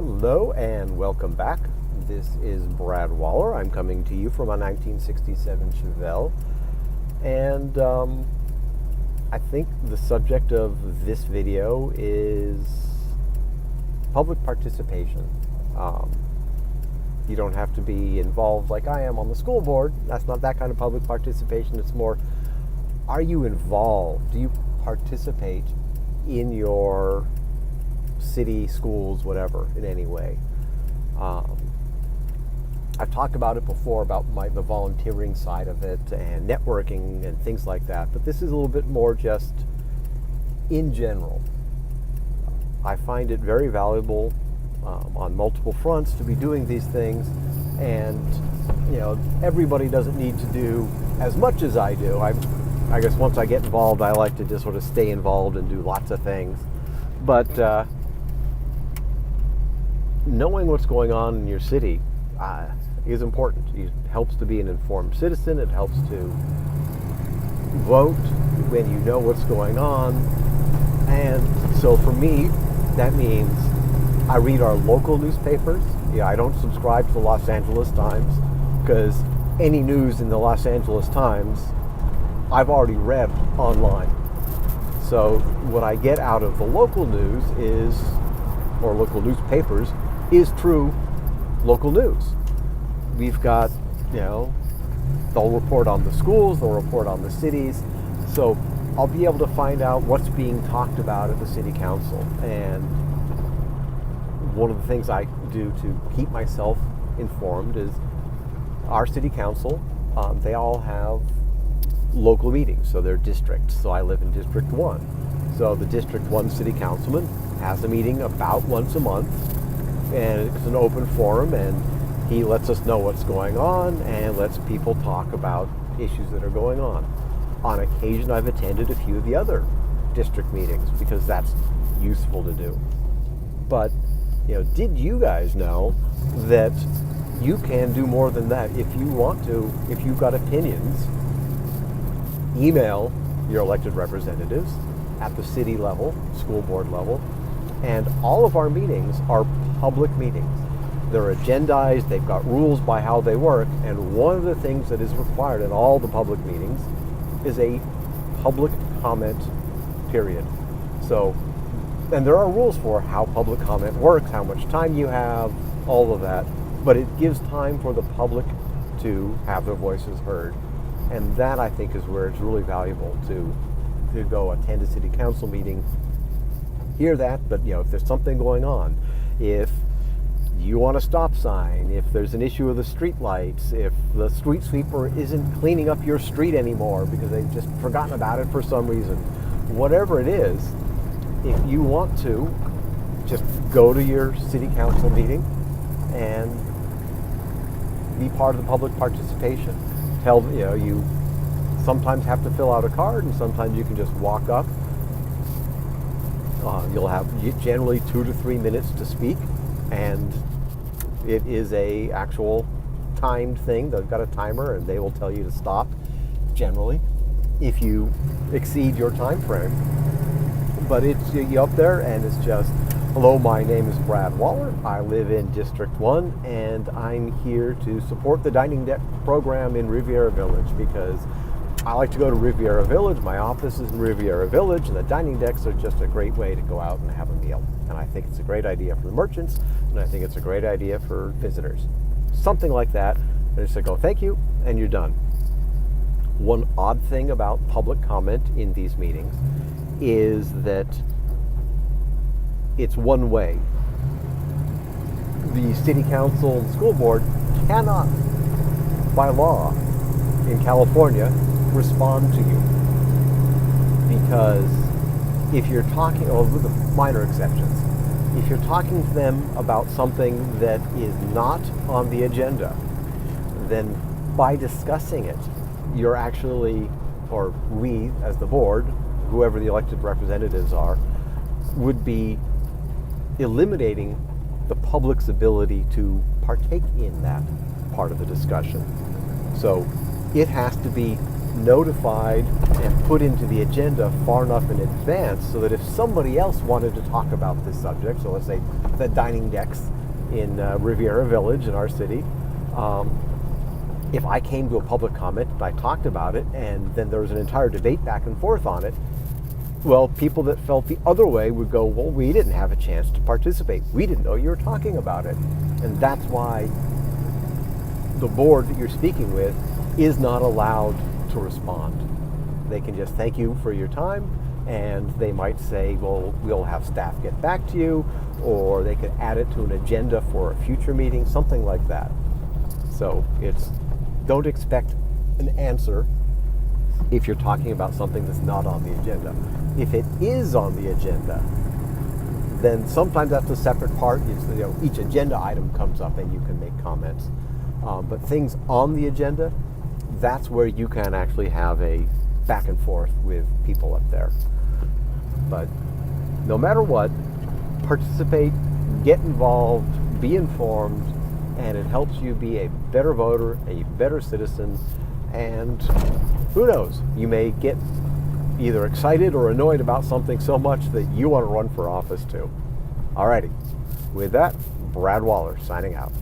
Hello and welcome back. This is Brad Waller. I'm coming to you from a 1967 Chevelle. And I think the subject of this video is public participation. You don't have to be involved like I am on the school board. That's not that kind of public participation. It's more, are you involved? Do you participate in your city, schools, whatever, in any way? I've talked about it before about the volunteering side of it and networking and things like that, but this is a little bit more just in general. I find it very valuable on multiple fronts to be doing these things, and everybody doesn't need to do as much as I do. I guess once I get involved, I like to just sort of stay involved and do lots of things, but knowing what's going on in your city is important. It helps to be an informed citizen. It helps to vote when you know what's going on. And so for me, that means I read our local newspapers. I don't subscribe to the Los Angeles Times, because any news in the Los Angeles Times I've already read online. So what I get out of the local news or local newspapers, is true local news. We've got, they'll report on the schools, they'll report on the cities, so I'll be able to find out what's being talked about at the city council. And one of the things I do to keep myself informed is our city council, they all have local meetings, so they're districts. So I live in District 1. So the District 1 city councilman has a meeting about once a month, and it's an open forum, and he lets us know what's going on and lets people talk about issues that are going on. On occasion, I've attended a few of the other district meetings because that's useful to do. But, did you guys know that you can do more than that if you want to? If you've got opinions, email your elected representatives at the city level, school board level, and all of our meetings are public meetings. They're agendized, they've got rules by how they work, and one of the things that is required in all the public meetings is a public comment period. So, and there are rules for how public comment works, how much time you have, all of that, but it gives time for the public to have their voices heard. And that, I think, is where it's really valuable to go attend a city council meeting, hear that, but if there's something going on, if you want a stop sign, if there's an issue with the street lights, if the street sweeper isn't cleaning up your street anymore because they've just forgotten about it for some reason, whatever it is, if you want to, just go to your city council meeting and be part of the public participation. You sometimes have to fill out a card, and sometimes you can just walk up. You'll have generally 2 to 3 minutes to speak, and it is a actual timed thing. They've got a timer, and they will tell you to stop, generally, if you exceed your time frame. But it's you up there, and it's just, hello, my name is Brad Waller. I live in District 1, and I'm here to support the dining deck program in Riviera Village because I like to go to Riviera Village. My office is in Riviera Village, and the dining decks are just a great way to go out and have a meal. And I think it's a great idea for the merchants, and I think it's a great idea for visitors. Something like that. And just go, thank you, and you're done. One odd thing about public comment in these meetings is that it's one way. The city council and school board cannot, by law in California, respond to you, because if you're talking, with the minor exceptions, if you're talking to them about something that is not on the agenda, then by discussing it, you're actually, or we as the board, whoever the elected representatives are, would be eliminating the public's ability to partake in that part of the discussion. So it has to be notified and put into the agenda far enough in advance so that if somebody else wanted to talk about this subject, so let's say the dining decks in Riviera Village in our city, if I came to a public comment and I talked about it and then there was an entire debate back and forth on it, well, people that felt the other way would go, well, we didn't have a chance to participate. We didn't know you were talking about it. And that's why the board that you're speaking with is not allowed to respond. They can just thank you for your time, and they might say, well, we'll have staff get back to you, or they could add it to an agenda for a future meeting, something like that. So don't expect an answer if you're talking about something that's not on the agenda. If it is on the agenda, then sometimes that's a separate part. Each agenda item comes up and you can make comments. But things on the agenda, that's where you can actually have a back and forth with people up there. But no matter what, participate, get involved, be informed, and it helps you be a better voter, a better citizen, and who knows, you may get either excited or annoyed about something so much that you want to run for office too. Alrighty, with that, Brad Waller signing out.